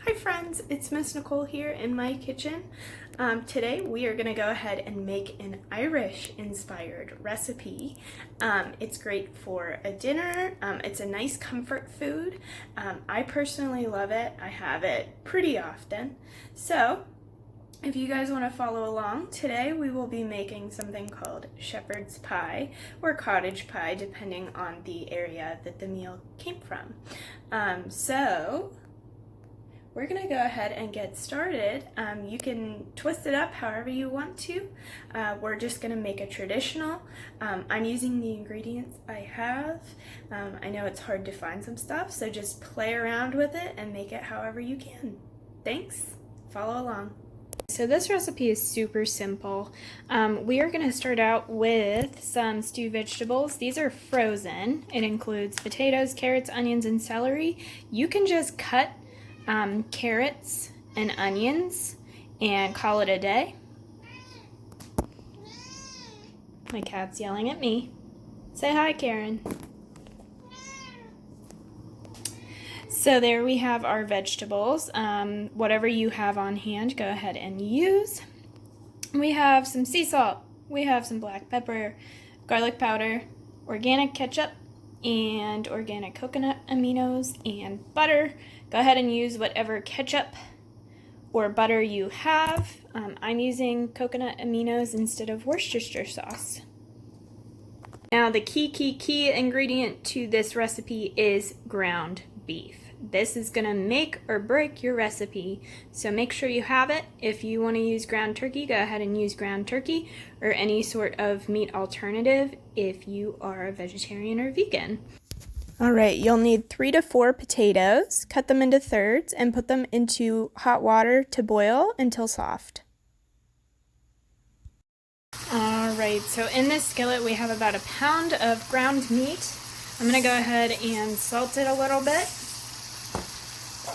Hi friends, it's Miss Nicole here in my kitchen. Today we are going to go ahead and make an Irish inspired recipe. It's great for a dinner. It's a nice comfort food. I personally love it. I have it pretty often. So if you guys want to follow along, today we will be making something called shepherd's pie or cottage pie, depending on the area that the meal came from. So we're going to go ahead and get started. You can twist it up however you want to. We're just going to make a traditional. I'm using the ingredients I have. I know it's hard to find some stuff, so just play around with it and make it however you can. Thanks. Follow along. So this recipe is super simple. We are going to start out with some stewed vegetables. These are frozen. It includes potatoes, carrots, onions, and celery. You can just cut carrots and onions and call it a day. My cat's yelling at me. Say hi, Karen. So there we have our vegetables. Whatever you have on hand, go ahead and use. We have some sea salt, we have some black pepper, garlic powder, organic ketchup, and organic coconut aminos, and butter. Go ahead and use whatever ketchup or butter you have. I'm using coconut aminos instead of Worcestershire sauce. Now the key ingredient to this recipe is ground beef. This is going to make or break your recipe, so make sure you have it. If you want to use ground turkey, go ahead and use ground turkey or any sort of meat alternative if you are a vegetarian or vegan. Alright, you'll need 3 to 4 potatoes. Cut them into thirds and put them into hot water to boil until soft. Alright, so in this skillet we have about a pound of ground meat. I'm going to go ahead and salt it a little bit.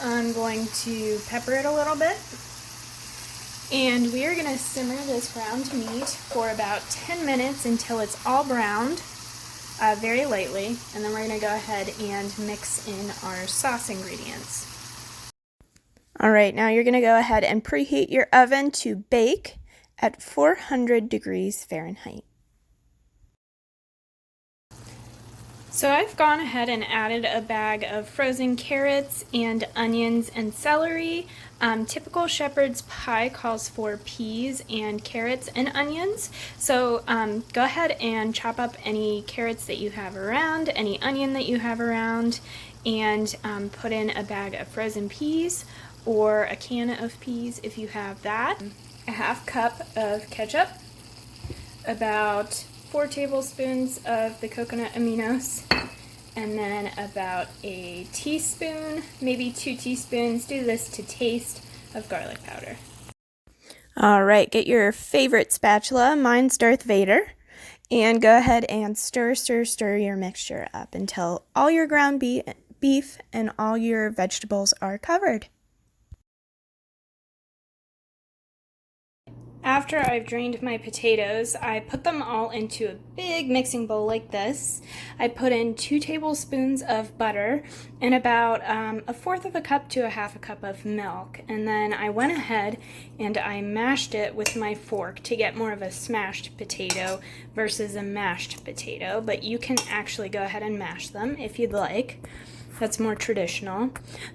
I'm going to pepper it a little bit. And we are going to simmer this ground meat for about 10 minutes until it's all browned, very lightly. And then we're going to go ahead and mix in our sauce ingredients. Alright, now you're going to go ahead and preheat your oven to bake at 400 degrees Fahrenheit. So I've gone ahead and added a bag of frozen carrots and onions and celery. Typical shepherd's pie calls for peas and carrots and onions. So go ahead and chop up any carrots that you have around, any onion that you have around, and put in a bag of frozen peas or a can of peas if you have that. A half cup of ketchup, about 4 tablespoons of the coconut aminos, and then about a teaspoon, maybe 2 teaspoons, do this to taste, of garlic powder. Alright, get your favorite spatula, mine's Darth Vader, and go ahead and stir your mixture up until all your ground beef and all your vegetables are covered. After I've drained my potatoes, I put them all into a big mixing bowl like this. I put in 2 tablespoons of butter and about 1/4 of a cup to a 1/2 a cup of milk. And then I went ahead and I mashed it with my fork to get more of a smashed potato versus a mashed potato. But you can actually go ahead and mash them if you'd like. That's more traditional.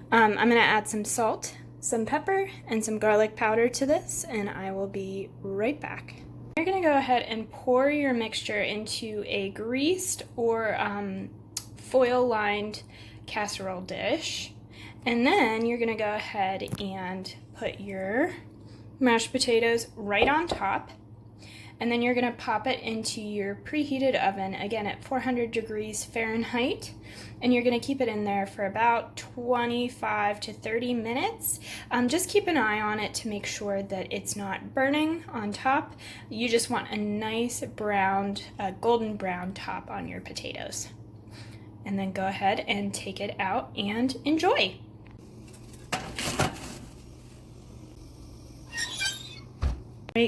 I'm going to add some salt, some pepper, and some garlic powder to this, and I will be right back. You're going to go ahead and pour your mixture into a greased or foil-lined casserole dish, and then you're going to go ahead and put your mashed potatoes right on top, and then you're going to pop it into your preheated oven, again at 400 degrees Fahrenheit, and you're going to keep it in there for about 25 to 30 minutes. Just keep an eye on it to make sure that it's not burning on top. You just want a nice browned, golden brown top on your potatoes. And then go ahead and take it out and enjoy.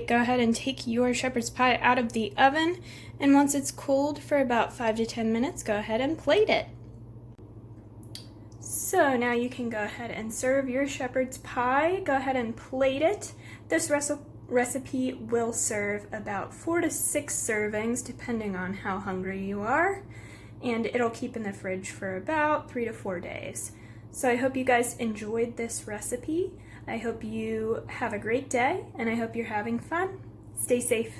Go ahead and take your shepherd's pie out of the oven, and once it's cooled for about 5 to 10 minutes, go ahead and plate it. So now you can go ahead and serve your shepherd's pie. Go ahead and plate it. This recipe will serve about 4 to 6 servings depending on how hungry you are, and it'll keep in the fridge for about 3 to 4 days. So I hope you guys enjoyed this recipe. I hope you have a great day, and I hope you're having fun. Stay safe.